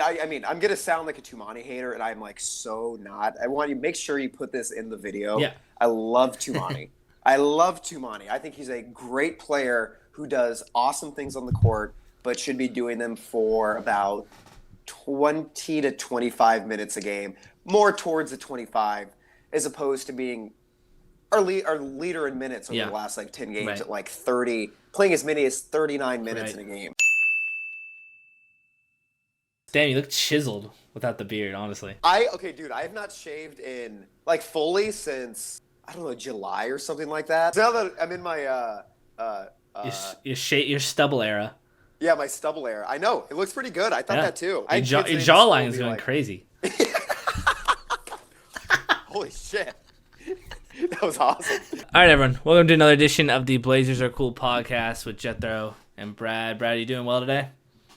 I mean, I'm gonna sound like a Toumani hater, and I'm like so not. I want you to make sure you put this in the video. Yeah. I love Toumani. I love Toumani. I think he's a great player who does awesome things on the court, but should be doing them for about 20 to 25 minutes a game, more towards the 25, as opposed to being our leader in minutes over the last like 10 games at like 30, playing as many as 39 minutes in a game. Damn, you look chiseled without the beard, honestly. Okay, dude, I have not shaved in like fully since I don't know, July or something like that. So now that I'm in my your stubble era. Yeah, my stubble era. I know it looks pretty good. I thought that too. Your jawline is going crazy. Holy shit. That was awesome. All right, everyone. Welcome to another edition of the Blazers Are Cool podcast with Jethro and Brad. Brad, are you doing well today?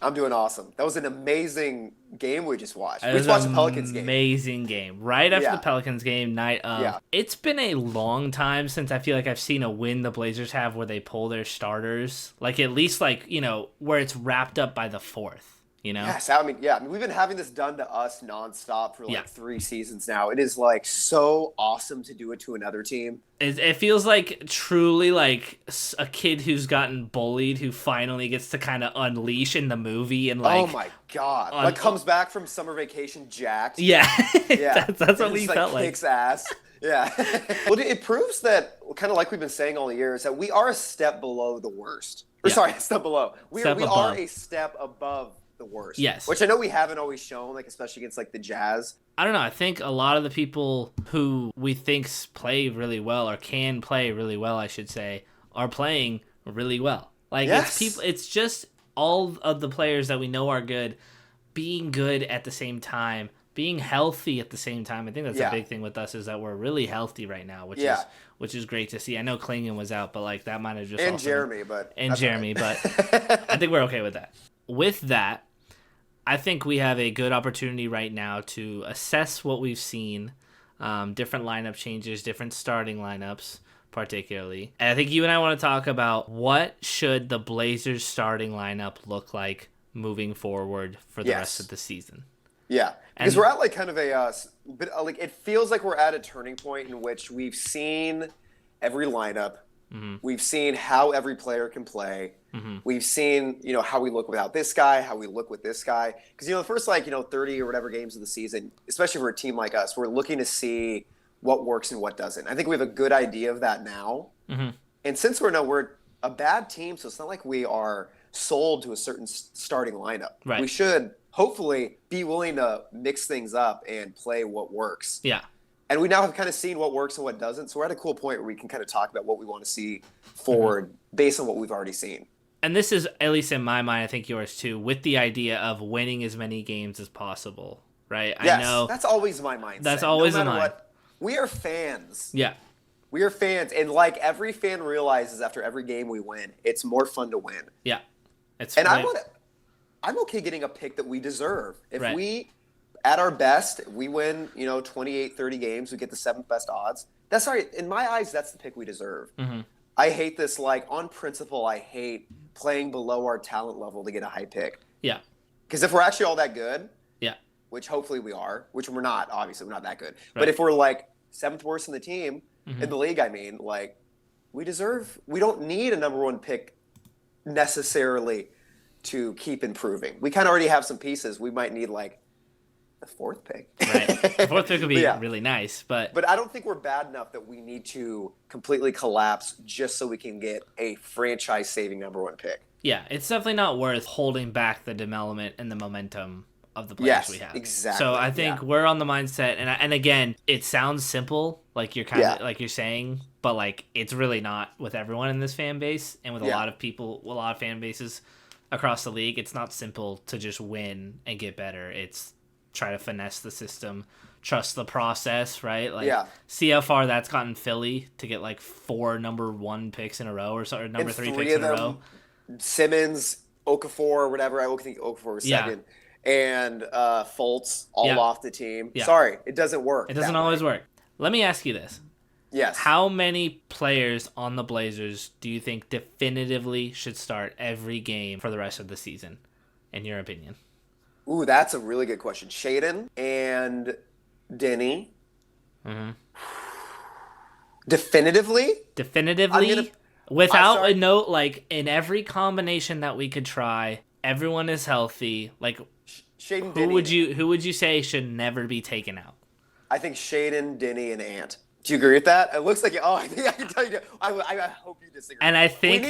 I'm doing awesome. That was an amazing game we just watched. We just watched the Pelicans game. Amazing game. Right after the Pelicans game, night of. Yeah. It's been a long time since I feel like I've seen a win the Blazers have where they pull their starters. Like, at least, like, you know, where it's wrapped up by the fourth. You know? Yes, I mean, we've been having this done to us nonstop for like 3 seasons now. It is like so awesome to do it to another team. It feels like truly like a kid who's gotten bullied who finally gets to kind of unleash in the movie and like. Oh my god! Like comes back from summer vacation jacked. Yeah, that's what we felt like. Kicks ass. Yeah. Well, it proves that, kind of like we've been saying all the years, that we are a step below the worst. Or sorry, a step below. We are a step above the worst. Yes. Which I know we haven't always shown, like especially against like the Jazz. I don't know. I think a lot of the people who we think play really well or can play really well, I should say, are playing really well. Like it's just all of the players that we know are good being good at the same time, being healthy at the same time. I think that's a big thing with us is that we're really healthy right now, which is great to see. I know Clingan was out, but like that might have just Jeremy, but I think we're okay with that. With that, I think we have a good opportunity right now to assess what we've seen, different lineup changes, different starting lineups, particularly. And I think you and I want to talk about what should the Blazers starting lineup look like moving forward for the rest of the season. Yeah, because we're at like kind of like it feels like we're at a turning point in which we've seen every lineup. Mm-hmm. We've seen how every player can play. Mm-hmm. We've seen, how we look without this guy, how we look with this guy. Because, the first 30 or whatever games of the season, especially for a team like us, we're looking to see what works and what doesn't. I think we have a good idea of that now. Mm-hmm. And since we're a bad team, so it's not like we are sold to a certain starting lineup. Right. We should hopefully be willing to mix things up and play what works. Yeah. And we now have kind of seen what works and what doesn't. So we're at a cool point where we can kind of talk about what we want to see forward based on what we've already seen. And this is, at least in my mind, I think yours too, with the idea of winning as many games as possible, right? Yes, I know that's always my mindset. That's always no matter mine. We are fans. Yeah. We are fans. And like every fan realizes after every game we win, it's more fun to win. Yeah. I'm okay getting a pick that we deserve. If we, at our best, we win, 28, 30 games, we get the 7th best odds. That's all right. In my eyes, that's the pick we deserve. Mm-hmm. I hate this, on principle, I hate playing below our talent level to get a high pick. Yeah. Because if we're actually all that good, which hopefully we are, which we're not, obviously, we're not that good. Right. But if we're 7th worst in the team, in the league, we don't need a number 1 pick necessarily to keep improving. We kind of already have some pieces. We might need the 4th pick. Right. The 4th pick would be really nice, but I don't think we're bad enough that we need to completely collapse just so we can get a franchise-saving number 1 pick. Yeah, it's definitely not worth holding back the development and the momentum of the players we have. Exactly. So I think we're on the mindset, and again, it sounds simple, like you're kind of like you're saying, but it's really not with everyone in this fan base, and with a lot of people, a lot of fan bases across the league. It's not simple to just win and get better. It's try to finesse the system, trust the process, right? See how far that's gotten Philly to get 4 number 1 picks in a row or number and 3 picks in a row. Simmons, Okafor, whatever. I think Okafor was second. And Fultz all off the team. Yeah. Sorry, it doesn't work. It doesn't always work. Let me ask you this. Yes. How many players on the Blazers do you think definitively should start every game for the rest of the season, in your opinion? Ooh, that's a really good question. Shaedon and Deni. Mm-hmm. Definitively? Definitively, without a note, like in every combination that we could try, everyone is healthy. Like, Shaedon, who would you say should never be taken out? I think Shaedon, Deni, and Ant. Do you agree with that? It looks like I think I can tell you. I hope you disagree. And I think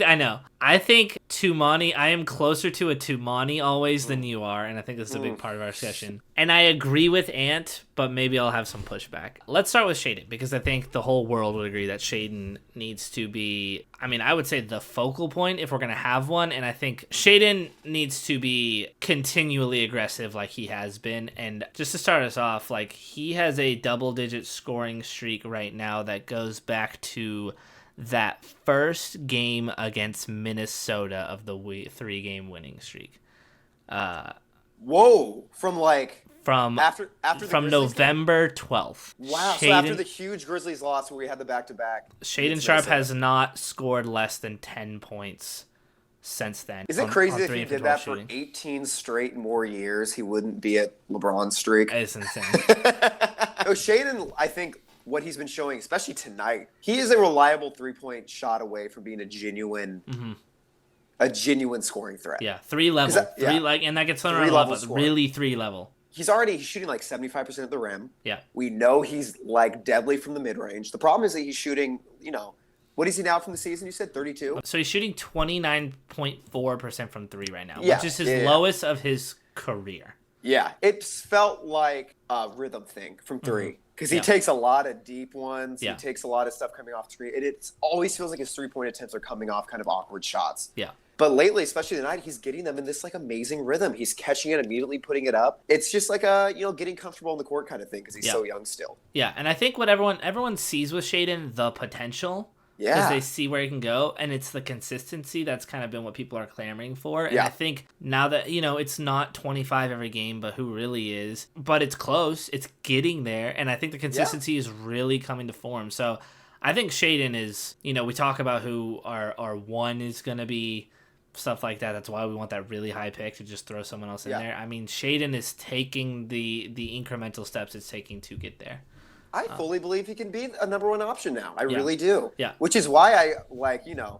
I know. I think Toumani. I am closer to a Toumani always than you are, and I think this is a big part of our discussion. And I agree with Ant, but maybe I'll have some pushback. Let's start with Shaedon, because I think the whole world would agree that Shaedon needs to be. I mean, I would say the focal point if we're gonna have one, and I think Shaedon needs to be continually aggressive like he has been. And just to start us off, like he has a double-digit scoring streak right now that goes back to that first game against Minnesota of the 3-game winning streak. Whoa! From after from November 12th. Wow! So after the huge Grizzlies loss where we had the back-to-back, Shaedon Sharpe has not scored less than 10 points since then. Is it crazy if he did that for 18 straight more years, he wouldn't be at LeBron's streak? It's insane. So Shaedon, I think what he's been showing, especially tonight, he is a reliable 3-point shot away from being a genuine scoring threat. Yeah, 3 level. And that gets thrown around a lot, but really 3 level. He's already shooting like 75% at the rim. Yeah. We know he's like deadly from the mid-range. The problem is that he's shooting, what is he now from the season? You said 32? So he's shooting 29.4% from 3 right now, which is his lowest of his career. Yeah, it felt like a rhythm thing from 3 because he takes a lot of deep ones. He takes a lot of stuff coming off 3. It always feels like his 3-point attempts are coming off kind of awkward shots. Yeah. But lately, especially tonight, he's getting them in this like amazing rhythm. He's catching it, immediately putting it up. It's just like a getting comfortable on the court kind of thing because he's so young still. Yeah, and I think what everyone sees with Shaedon, the potential. Yeah. Because they see where he can go, and it's the consistency that's kind of been what people are clamoring for. And I think now that, it's not 25 every game, but who really is? But it's close. It's getting there, and I think the consistency is really coming to form. So I think Shaedon is, we talk about who our one is going to be, stuff like that. That's why we want that really high pick to just throw someone else in there. I mean, Shaedon is taking the incremental steps it's taking to get there. I fully believe he can be a number 1 option now. I really do. Yeah. Which is why I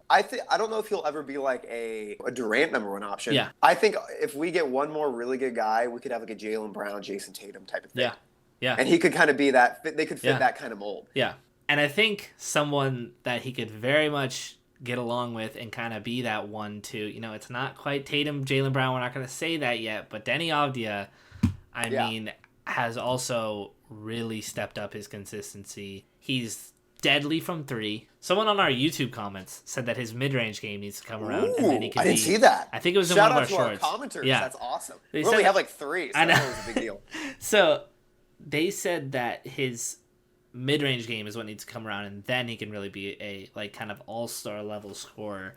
I don't know if he'll ever be like a Durant number 1 option. Yeah. I think if we get one more really good guy, we could have like a Jaylen Brown, Jason Tatum type of thing. Yeah. Yeah. And he could kind of be that. They could fit that kind of mold. Yeah. And I think someone that he could very much get along with and kind of be that 1-2. It's not quite Tatum, Jaylen Brown. We're not going to say that yet, but Deni Avdija, I mean, has also really stepped up his consistency. He's deadly from 3. Someone on our YouTube comments said that his mid-range game needs to come around. Ooh, and then he can I didn't see that. I think it was in one of our shorts. Shout out to our commenters. Yeah. That's awesome. We only have like 3, so that was a big deal. So they said that his mid-range game is what needs to come around, and then he can really be a like kind of all-star level scorer.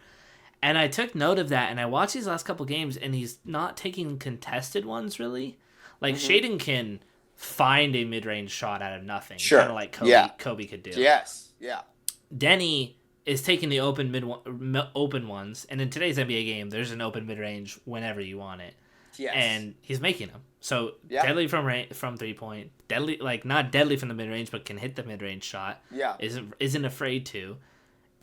And I took note of that, and I watched these last couple games, and he's not taking contested ones really. Like Shaedon can find a mid-range shot out of nothing, kind of like Kobe could do. Yes, yeah. Denny is taking the open ones, and in today's NBA game, there's an open mid-range whenever you want it. Yes. And he's making them. So deadly from 3-point, deadly not deadly from the mid-range, but can hit the mid-range shot. Yeah. Isn't afraid to,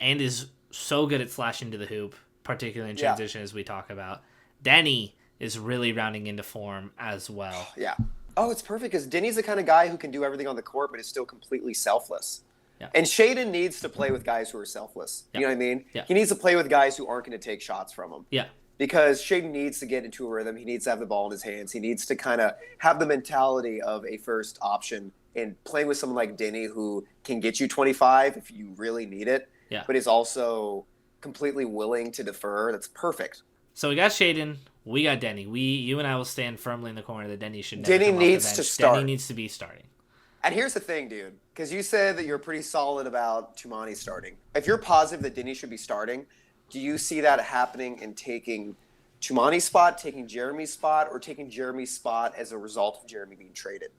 and is so good at slashing to the hoop, particularly in transition as we talk about. Deni is really rounding into form as well. Yeah. Oh, it's perfect because Denny's the kind of guy who can do everything on the court, but is still completely selfless. Yeah. And Shaedon needs to play with guys who are selfless. Yeah. You know what I mean? Yeah. He needs to play with guys who aren't going to take shots from him. Yeah. Because Shaedon needs to get into a rhythm. He needs to have the ball in his hands. He needs to kind of have the mentality of a first option and playing with someone like Deni who can get you 25 if you really need it, but is also completely willing to defer. That's perfect. So we got Shaedon. We got Deni. You and I will stand firmly in the corner that Deni should never Deni come needs off the bench. to start. Deni needs to be starting. And here's the thing, dude, because you said that you're pretty solid about Toumani starting. If you're positive that Deni should be starting, do you see that happening in taking Toumani's spot, taking Jeremy's spot, or taking Jeremy's spot as a result of Jeremy being traded?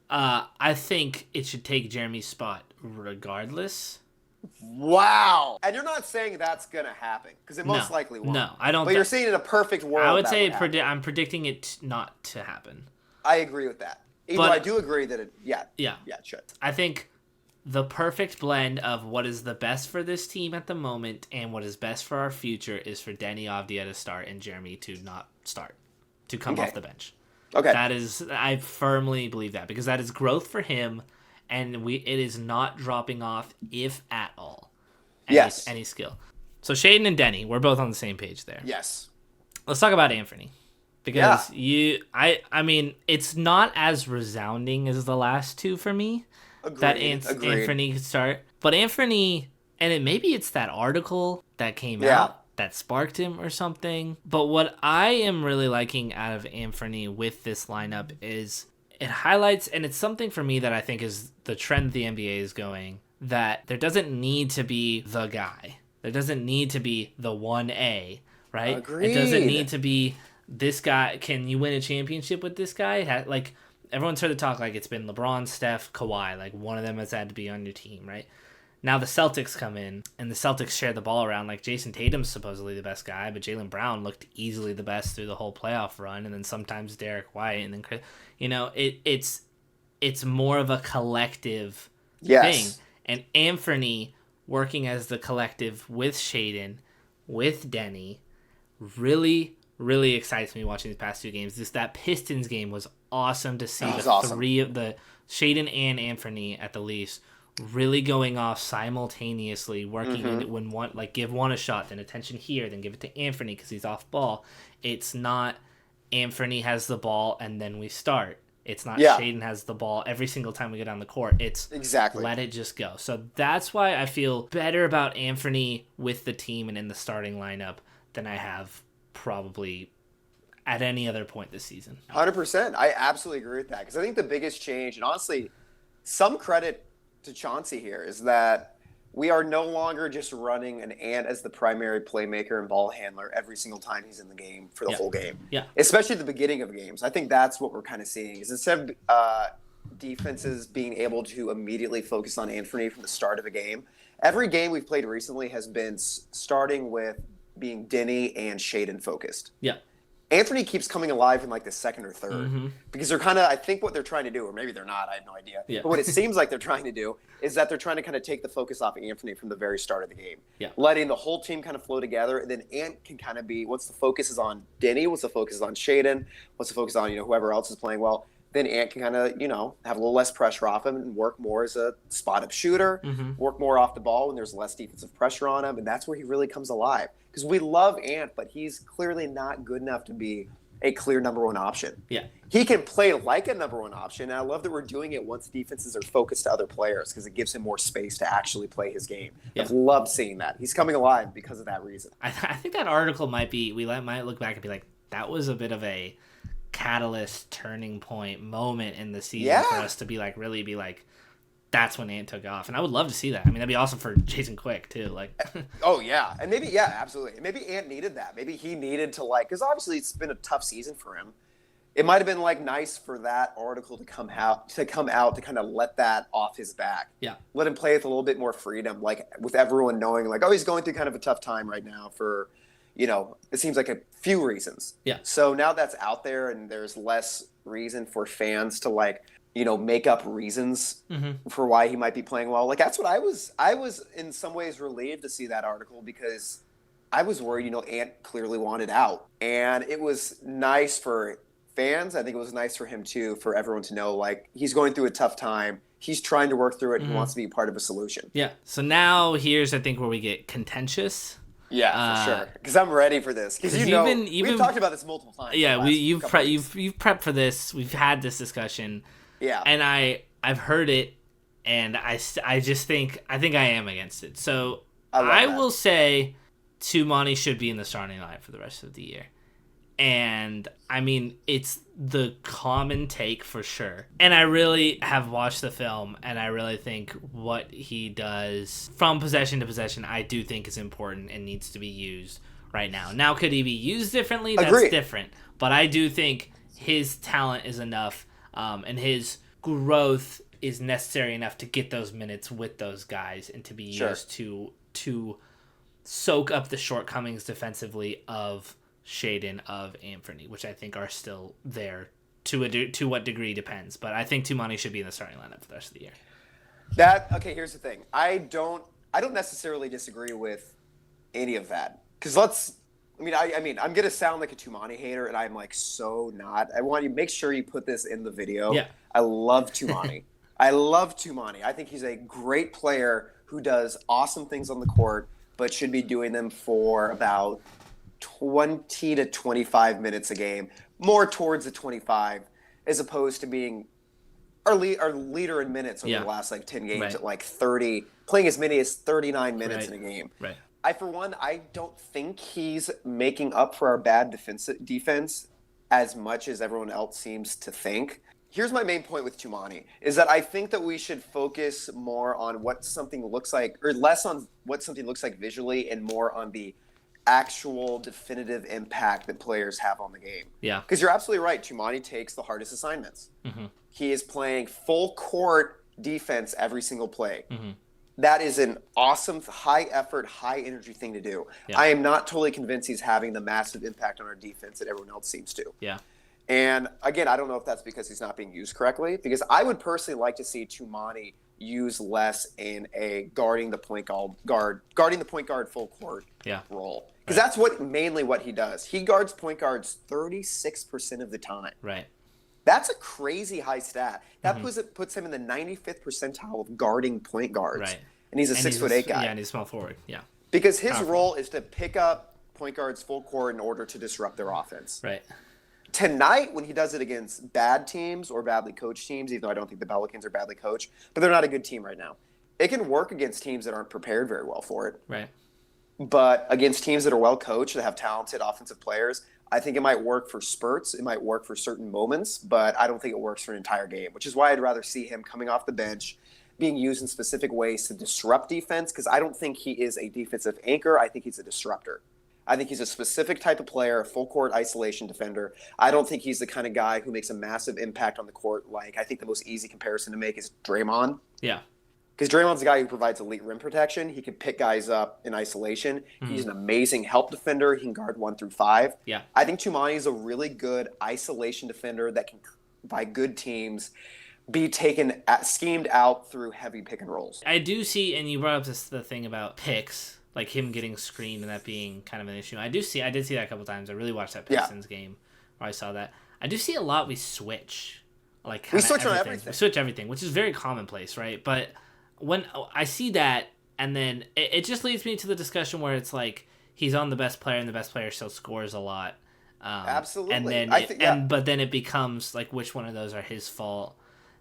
I think it should take Jeremy's spot regardless. Wow. And you're not saying that's going to happen, because it most likely won't. No, I don't. But you're seeing in a perfect world. I would say I'm predicting it not to happen. I agree with that. Even though I do agree that it should. I think the perfect blend of what is the best for this team at the moment and what is best for our future is for Deni Avdia to start and Jeremy to not start, to come off the bench. Okay. That is, I firmly believe that, because that is growth for him, and it is not dropping off, if at all. Any skill. So Shaedon and Deni, we're both on the same page there. Yes. Let's talk about Anfernee. Because I mean, it's not as resounding as the last two for me. Agreed. That Anfernee could start. But Anfernee, and maybe it's that article that came out that sparked him or something. But what I am really liking out of Anfernee with this lineup is it highlights, and it's something for me that I think is the trend the NBA is going, that there doesn't need to be the guy. There doesn't need to be the 1A, right? Agreed. It doesn't need to be this guy. Can you win a championship with this guy? Like, everyone's heard the talk like it's been LeBron, Steph, Kawhi. Like, one of them has had to be on your team, right? Now the Celtics come in, and the Celtics share the ball around. Like, Jason Tatum's supposedly the best guy, but Jaylen Brown looked easily the best through the whole playoff run, and then sometimes Derek White, and then it's more of a collective thing. And Anfernee working as the collective with Shaedon, with Deni, really, really excites me watching these past two games. That Pistons game was awesome to see. Three of the Shaedon and Anfernee at the least really going off simultaneously, working when one, like, give one a shot, then attention here, then give it to Anfernee because he's off ball. It's not Anfernee has the ball and then we start. It's not Shaedon has the ball every single time we get on the court. It's let it just go. So that's why I feel better about Anfernee with the team and in the starting lineup than I have probably at any other point this season. 100%. I absolutely agree with that, because I think the biggest change, and honestly, some credit to Chauncey here, is that we are no longer just running an Ant as the primary playmaker and ball handler every single time he's in the game for the whole game. Yeah. Especially at the beginning of games. I think that's what we're kind of seeing, is instead of defenses being able to immediately focus on Anfernee from the start of a game, every game we've played recently has been starting with being Deni and Shaedon focused. Yeah. Anfernee keeps coming alive in like the second or third, because they're kind of, I think what they're trying to do, or maybe they're not, I have no idea. Yeah. But what it seems like they're trying to do is that they're trying to kind of take the focus off of Anfernee from the very start of the game. Yeah. Letting the whole team kind of flow together, and then Ant can kind of be, once the focus is on Deni, once the focus is on Shaedon, once the focus is on, whoever else is playing well, then Ant can kind of, have a little less pressure off him and work more as a spot-up shooter, work more off the ball when there's less defensive pressure on him, and that's where he really comes alive. Because we love Ant, but he's clearly not good enough to be a clear number one option. Yeah. He can play like a number one option, and I love that we're doing it once defenses are focused to other players, because it gives him more space to actually play his game. Yeah. I've loved seeing that. He's coming alive because of that reason. I think that article might look back and be like, that was a bit of a catalyst turning point moment in the season for us to really be like, that's when Ant took off. And I would love to see that. I mean, that'd be awesome for Jason Quick too. Like, oh yeah. And maybe, absolutely. And maybe Ant needed that. Maybe he needed to, because obviously it's been a tough season for him. It might've been nice for that article to come out to kind of let that off his back. Yeah. Let him play with a little bit more freedom, with everyone knowing he's going through kind of a tough time right now for, it seems like a few reasons. Yeah. So now that's out there, and there's less reason for fans to make up reasons for why he might be playing well. That's what I was in some ways relieved to see that article, because I was worried, Ant clearly wanted out. And it was nice for fans. I think it was nice for him too, for everyone to know, he's going through a tough time. He's trying to work through it. And he wants to be part of a solution. Yeah. So now here's, I think, where we get contentious. Yeah, for sure. Because I'm ready for this. Because we've talked about this multiple times. Yeah, you've prepped for this. We've had this discussion. Yeah. And I've heard it, and I just think I am against it. So I will say Toumani should be in the starting line for the rest of the year. And I mean, it's the common take for sure. And I really have watched the film, and I really think what he does from possession to possession, I do think is important and needs to be used right now. Now, could he be used differently? That's different. But I do think his talent is enough, and his growth is necessary enough to get those minutes with those guys and to be used to soak up the shortcomings defensively of Shaedon, of Anfernee, which I think are still there. To what degree depends, but I think Toumani should be in the starting lineup for the rest of the year. Okay, here's the thing. I don't necessarily disagree with any of that. Because I'm gonna sound like a Toumani hater, and I'm like so not. I want you to make sure you put this in the video. Yeah. I love Toumani. I think he's a great player who does awesome things on the court, but should be doing them for about 20 to 25 minutes a game, more towards the 25, as opposed to being our leader in minutes over the last 10 games at 30, playing as many as 39 minutes in a game. Right. I don't think he's making up for our bad defense as much as everyone else seems to think. Here's my main point with Toumani, is that I think that we should focus more on what something looks like, or less on what something looks like visually and more on the actual definitive impact that players have on the game. Yeah. Because you're absolutely right. Toumani takes the hardest assignments. Mm-hmm. He is playing full court defense every single play. Mm-hmm. That is an awesome, high effort, high energy thing to do. Yeah. I am not totally convinced he's having the massive impact on our defense that everyone else seems to. Yeah. And again, I don't know if that's because he's not being used correctly, because I would personally like to see Toumani used less in a guarding the point guard full court role. Because that's mainly what he does. He guards point guards 36% of the time. Right. That's a crazy high stat. That puts him in the 95th percentile of guarding point guards. Right. And he's a 6'8" guy. Yeah, and he's small forward. Yeah. Because his role is to pick up point guards full court in order to disrupt their offense. Right. Tonight, when he does it against bad teams or badly coached teams, even though I don't think the Pelicans are badly coached, but they're not a good team right now. It can work against teams that aren't prepared very well for it. Right. But against teams that are well coached, that have talented offensive players, I think it might work for spurts. It might work for certain moments, but I don't think it works for an entire game, which is why I'd rather see him coming off the bench, being used in specific ways to disrupt defense, because I don't think he is a defensive anchor. I think he's a disruptor. I think he's a specific type of player, a full-court isolation defender. I don't think he's the kind of guy who makes a massive impact on the court. I think the most easy comparison to make is Draymond. Yeah. Because Draymond's a guy who provides elite rim protection. He can pick guys up in isolation. Mm-hmm. He's an amazing help defender. He can guard 1 through 5. Yeah. I think Toumani is a really good isolation defender that can, by good teams, be schemed out through heavy pick and rolls. I do see, and you brought up the thing about picks, like him getting screened and that being kind of an issue. I did see that a couple times. I really watched that Pistons game where I saw that. I do see a lot we switch. We switch on everything. We switch everything, which is very commonplace, right? But when I see that, and then it just leads me to the discussion where it's like he's on the best player, and the best player still scores a lot. Absolutely. And then but then it becomes like which one of those are his fault,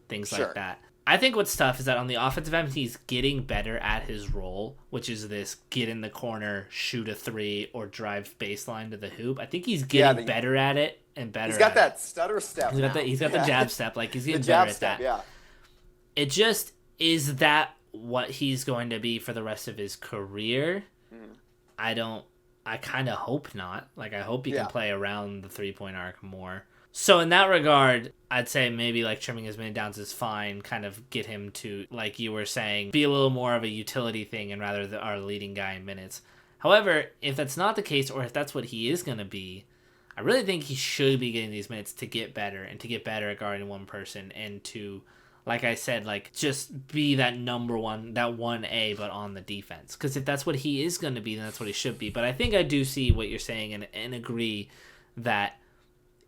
things like that. I think what's tough is that on the offensive end, he's getting better at his role, which is this get in the corner, shoot a 3, or drive baseline to the hoop. I think he's getting better at it and better. He's got that stutter step. He's got the jab step. He's getting better at that. Yeah. It just is that what he's going to be for the rest of his career. I kind of hope not. I hope he can play around the 3-point arc more. So in that regard, I'd say maybe trimming his minute downs is fine. Kind of get him to, like you were saying, be a little more of a utility thing and rather our leading guy in minutes. However, if that's not the case, or if that's what he is going to be, I really think he should be getting these minutes to get better and to get better at guarding one person and to, like I said, just be that number one, that 1A, but on the defense. Because if that's what he is going to be, then that's what he should be. But I think I do see what you're saying and agree that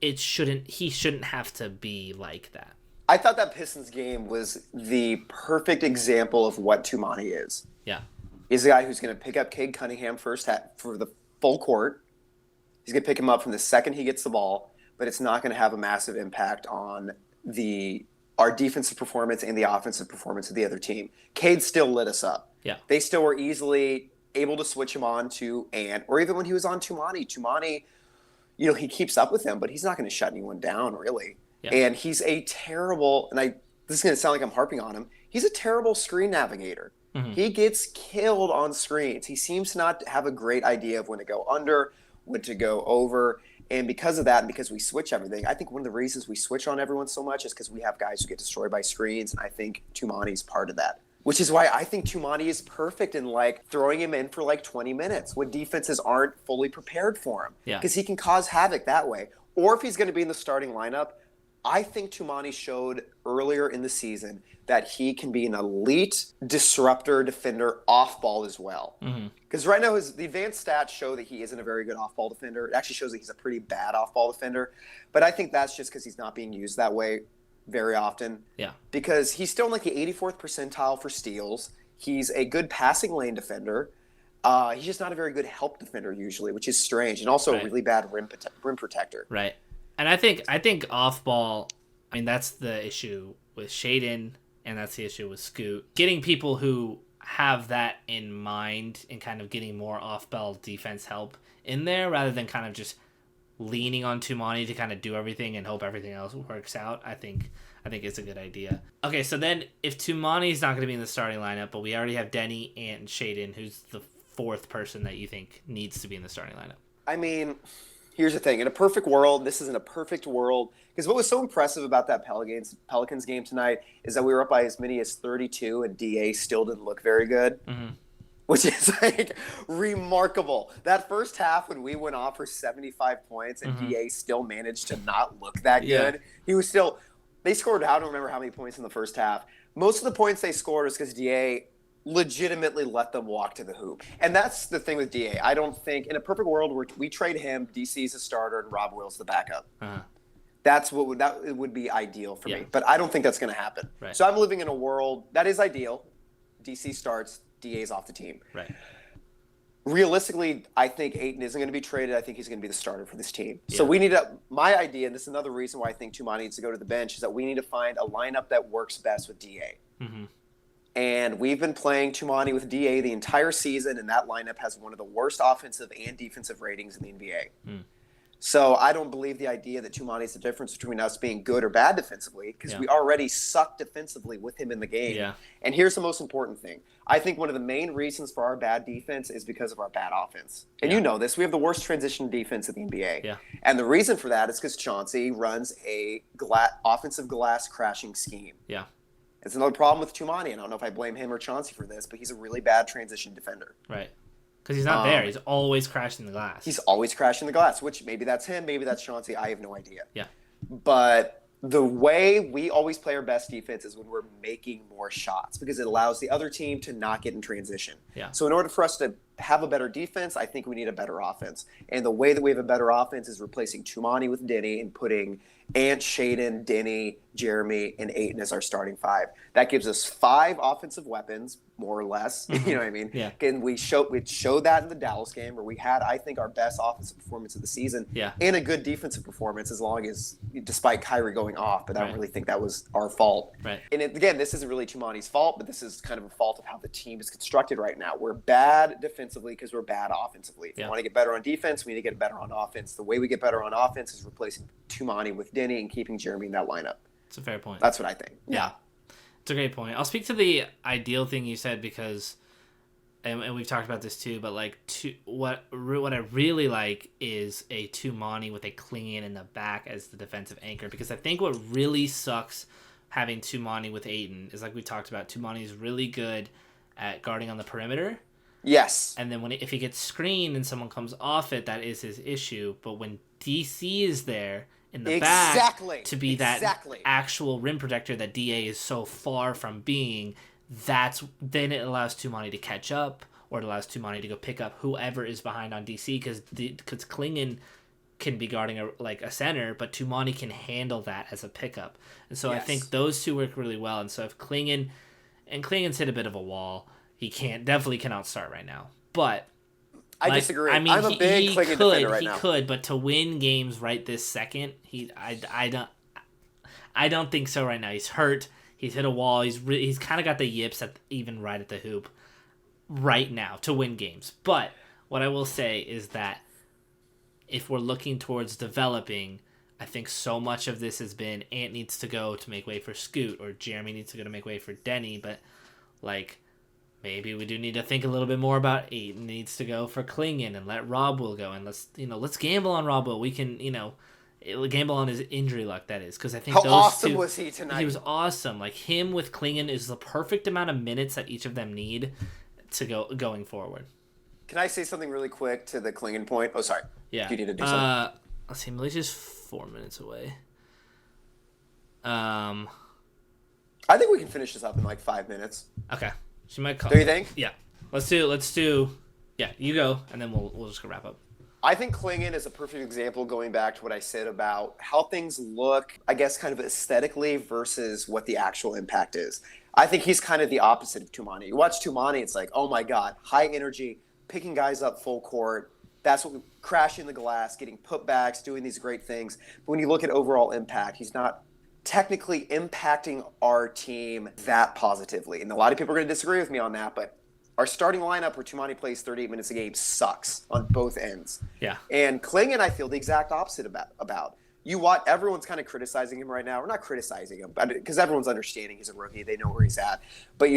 he shouldn't have to be like that. I thought that Pistons game was the perfect example of what Toumani is. Yeah. He's a guy who's going to pick up Cade Cunningham for the full court. He's going to pick him up from the second he gets the ball, but it's not going to have a massive impact on our defensive performance and the offensive performance of the other team. Cade still lit us up. Yeah. They still were easily able to switch him on to Ant, or even when he was on Toumani, he keeps up with him, but he's not going to shut anyone down, really. Yeah. And he's a terrible, this is going to sound like I'm harping on him, he's a terrible screen navigator. Mm-hmm. He gets killed on screens. He seems to not have a great idea of when to go under, when to go over, And because of that, and because we switch everything, I think one of the reasons we switch on everyone so much is because we have guys who get destroyed by screens, and I think Toumani's part of that. Which is why I think Toumani is perfect in like throwing him in for like 20 minutes when defenses aren't fully prepared for him. Yeah. Because he can cause havoc that way. Or if he's going to be in the starting lineup, I think Toumani showed earlier in the season that he can be an elite disruptor defender off ball as well. Because right now the advanced stats show that he isn't a very good off ball defender. It actually shows that he's a pretty bad off ball defender. But I think that's just because he's not being used that way very often. Yeah. Because he's still in like the 84th percentile for steals. He's a good passing lane defender. He's just not a very good help defender usually, which is strange. And also a really bad rim protector. Right. And I think off ball, I mean, that's the issue with Shaedon, and that's the issue with Scoot. Getting people who have that in mind and kind of getting more off ball defense help in there rather than kind of just leaning on Toumani to kind of do everything and hope everything else works out, I think it's a good idea. Okay, so then if Toumani's not going to be in the starting lineup, but we already have Deni and Shaedon, who's the fourth person that you think needs to be in the starting lineup? I mean, here's the thing. In a perfect world, this isn't a perfect world, because what was so impressive about that Pelicans game tonight is that we were up by as many as 32 and DA still didn't look very good. Which is like remarkable. That first half when we went off for 75 points and DA still managed to not look that good. He was still – they scored – I don't remember how many points in the first half. Most of the points they scored was because DA legitimately let them walk to the hoop. And that's the thing with DA. I don't think – in a perfect world where we trade him, DC's a starter, and Rob Will's the backup. That's what that would be ideal for me. But I don't think that's going to happen. Right. So I'm living in a world – that is ideal. DC starts – DA's off the team. Right. Realistically, I think Ayton isn't going to be traded. I think he's going to be the starter for this team. So we need to – my idea, and this is another reason why I think Toumani needs to go to the bench, is that we need to find a lineup that works best with DA. And we've been playing Toumani with DA the entire season, and that lineup has one of the worst offensive and defensive ratings in the NBA. So I don't believe the idea that Toumani is the difference between us being good or bad defensively, because we already suck defensively with him in the game. And here's the most important thing. I think one of the main reasons for our bad defense is because of our bad offense. And you know this. We have the worst transition defense in the NBA. And the reason for that is because Chauncey runs a offensive glass crashing scheme. It's another problem with Toumani. I don't know if I blame him or Chauncey for this, but he's a really bad transition defender. Right. Because he's not there. He's always crashing the glass. He's always crashing the glass, which maybe that's him, maybe that's Chauncey. I have no idea. But the way we always play our best defense is when we're making more shots, because it allows the other team to not get in transition. So in order for us to have a better defense, I think we need a better offense. And the way that we have a better offense is replacing Toumani with Deni and putting Ant, Shaedon, Deni, Jeremy, and Ayton as our starting five. That gives us 5 offensive weapons, more or less. You know what I mean? And we showed that in the Dallas game, where we had, I think, our best offensive performance of the season and a good defensive performance, despite Kyrie going off. But I don't really think that was our fault. And again, this isn't really Toumani's fault, but this is kind of a fault of how the team is constructed right now. We're bad defensively because we're bad offensively. If we want to get better on defense, we need to get better on offense. The way we get better on offense is replacing Toumani with Deni and keeping Jeremy in that lineup. It's a fair point. That's what I think. It's a great point. I'll speak to the ideal thing you said, because, and we've talked about this too, but like what I really like is a Toumani with a Clingan in the back as the defensive anchor, because I think what really sucks having Toumani with Ayton is, like we talked about, Toumani is really good at guarding on the perimeter. And then if he gets screened and someone comes off it, that is his issue. But when DC is there in the back to be that actual rim protector that DA is so far from being, then it allows Toumani to catch up, or it allows Toumani to go pick up whoever is behind on DC, because Clingan can be guarding a center, but Toumani can handle that as a pickup. And so I think those two work really well. And so if Clingan's hit a bit of a wall, he definitely cannot start right now. But I disagree. I mean, I'm a big Clingan defender right now. He could, but to win games right this second, I don't think so right now. He's hurt. He's hit a wall. He's kind of got the yips even right at the hoop right now to win games. But what I will say is that if we're looking towards developing, I think so much of this has been Ant needs to go to make way for Scoot, or Jeremy needs to go to make way for Deni. But like, maybe we do need to think a little bit more about Ayton needs to go for Clingan and let Rob Will go, and let's gamble on Rob Will. We can gamble on his injury luck, that is, because I think how those awesome two, was he tonight? He was awesome. Like him with Clingan is the perfect amount of minutes that each of them need to going forward. Can I say something really quick to the Clingan point? Oh, sorry. Yeah. You need to do something. Let's see. Malaysia's 4 minutes away. I think we can finish this up in like 5 minutes. Okay. She might call. Do you think? Yeah. Let's do. Yeah, you go, and then we'll just go wrap up. I think Clingan is a perfect example, going back to what I said about how things look, I guess, kind of aesthetically versus what the actual impact is. I think he's kind of the opposite of Toumani. You watch Toumani, it's like, oh my God, high energy, picking guys up full court. That's what crashing the glass, getting putbacks, doing these great things. But when you look at overall impact, he's not technically impacting our team that positively. And a lot of people are going to disagree with me on that, but our starting lineup where Toumani plays 38 minutes a game sucks on both ends. Yeah. And Clingan, I feel the exact opposite about. You watch, everyone's kind of criticizing him right now. We're not criticizing him, because everyone's understanding he's a rookie. They know where he's at. But,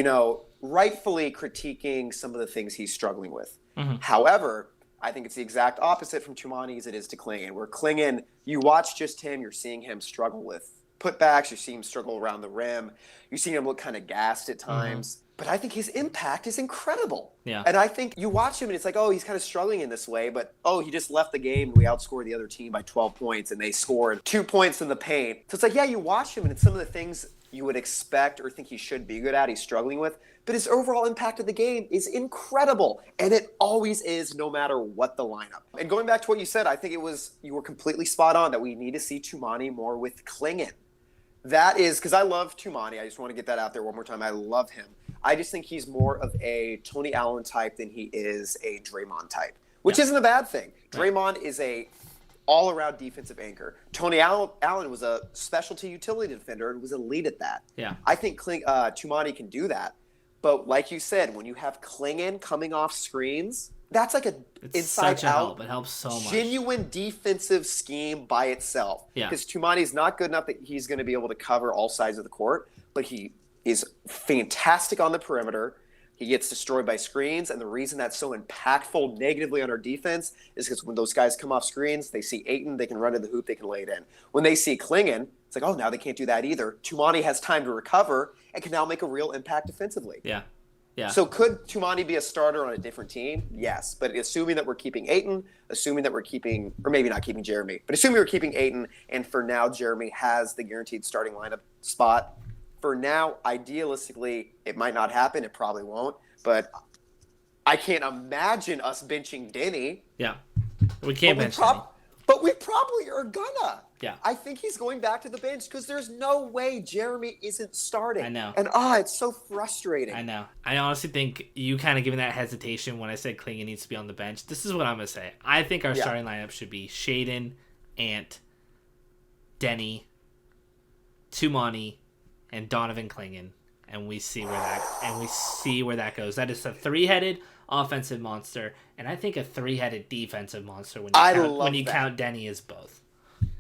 rightfully critiquing some of the things he's struggling with. Mm-hmm. However, I think it's the exact opposite from Toumani as it is to Clingan. Where Clingan, you watch just him, you're seeing him struggle with putbacks, you're seeing him struggle around the rim, you're seeing him look kind of gassed at times. Mm-hmm. But I think his impact is incredible. Yeah. And I think you watch him and it's like, oh, he's kind of struggling in this way, but he just left the game and we outscored the other team by 12 points and they scored 2 points in the paint. So it's like, yeah, you watch him and it's some of the things you would expect or think he should be good at, he's struggling with. But his overall impact of the game is incredible. And it always is, no matter what the lineup. And going back to what you said, I think you were completely spot on that we need to see Toumani more with Clingan. That is, because I love Toumani. I just want to get that out there one more time. I love him. I just think he's more of a Tony Allen type than he is a Draymond type, which isn't a bad thing. Draymond is a all-around defensive anchor. Tony Allen was a specialty utility defender and was elite at that. Yeah. I think Toumani can do that. But like you said, when you have Clingan coming off screens, that's like inside-out, it helps so much. Genuine defensive scheme by itself. Yeah. Because Toumani's not good enough that he's going to be able to cover all sides of the court, but he is fantastic on the perimeter. He gets destroyed by screens, and the reason that's so impactful negatively on our defense is because when those guys come off screens, they see Ayton, they can run to the hoop, they can lay it in. When they see Clingan, it's like, oh, now they can't do that either. Toumani has time to recover and can now make a real impact defensively. Yeah. Yeah. So could Toumani be a starter on a different team? Yes. But assuming that we're keeping Ayton, assuming that we're keeping, or maybe not keeping Jeremy, but assuming we're keeping Ayton, and for now Jeremy has the guaranteed starting lineup spot, for now, idealistically, it might not happen. It probably won't. But I can't imagine us benching Deni. Yeah. We can't bench Deni. But we probably are gonna. Yeah. I think he's going back to the bench because there's no way Jeremy isn't starting. I know. And it's so frustrating. I know. I honestly think you kind of giving that hesitation when I said Clingan needs to be on the bench. This is what I'm going to say. I think our starting lineup should be Shaedon, Ant, Deni, Toumani, and Donovan Clingan. And we see where that goes. That is a three-headed offensive monster, and I think a three-headed defensive monster when you count Deni as both.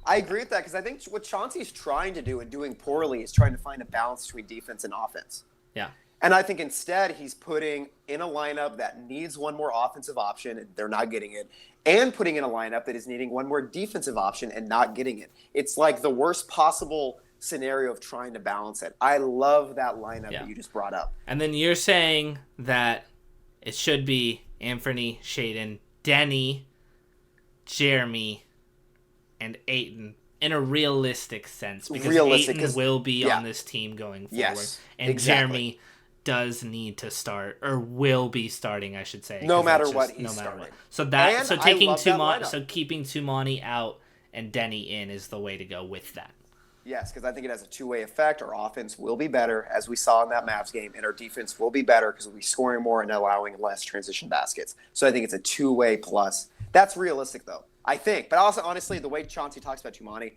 I agree with that because I think what Chauncey's trying to do and doing poorly is trying to find a balance between defense and offense. Yeah. And I think instead he's putting in a lineup that needs one more offensive option and they're not getting it, and putting in a lineup that is needing one more defensive option and not getting it. It's like the worst possible scenario of trying to balance it. I love that lineup that you just brought up. And then you're saying that it should be Anfernee, Shaedon, Deni, Jeremy, and Ayton in a realistic sense, because Ayton will be on this team going forward. Yes, and exactly. Jeremy does need to start, or will be starting, I should say. No matter what he's starting. So keeping Toumani out and Deni in is the way to go with that. Yes, because I think it has a two-way effect. Our offense will be better, as we saw in that Mavs game, and our defense will be better because we'll be scoring more and allowing less transition baskets. So I think it's a two-way plus. That's realistic, though, I think. But also, honestly, the way Chauncey talks about Toumani,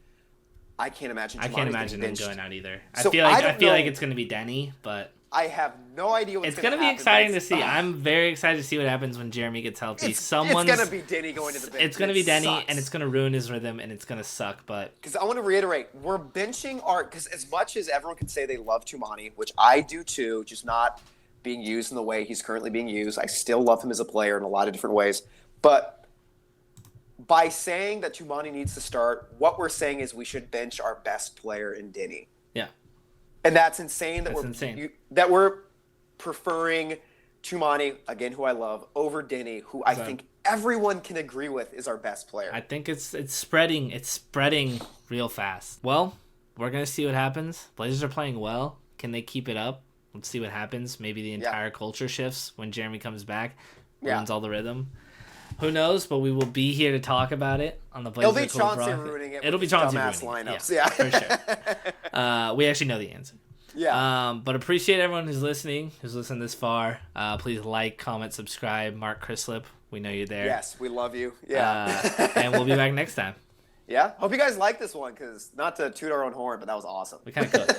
I can't imagine Toumani him going out either. So I feel like it's going to be Deni, but I have no idea what's going to happen. It's going to be exciting to see. I'm very excited to see what happens when Jeremy gets healthy. It's going to be Deni going to the bench. It's going to be Deni, and it's going to ruin his rhythm, and it's going to suck. But because I want to reiterate, we're benching because as much as everyone can say they love Toumani, which I do too, just not being used in the way he's currently being used. I still love him as a player in a lot of different ways. But by saying that Toumani needs to start, what we're saying is we should bench our best player in Deni. Yeah. And that's insane that we're preferring Toumani, again, who I love, over Deni, who I think everyone can agree with is our best player. I think it's spreading. It's spreading real fast. Well, we're going to see what happens. Blazers are playing well. Can they keep it up? Let's see what happens. Maybe the entire culture shifts when Jeremy comes back, ruins all the rhythm. Who knows? But we will be here to talk about it on the Blazers. It'll be Chauncey ruining it. It'll be Chauncey ruining lineups. Yeah, for sure. We actually know the answer. Yeah. But appreciate everyone who's listening, who's listened this far. Please like, comment, subscribe. Mark Crislip, we know you're there. Yes, we love you. Yeah. And we'll be back next time. Yeah. Hope you guys like this one, because not to toot our own horn, but that was awesome. We kind of could.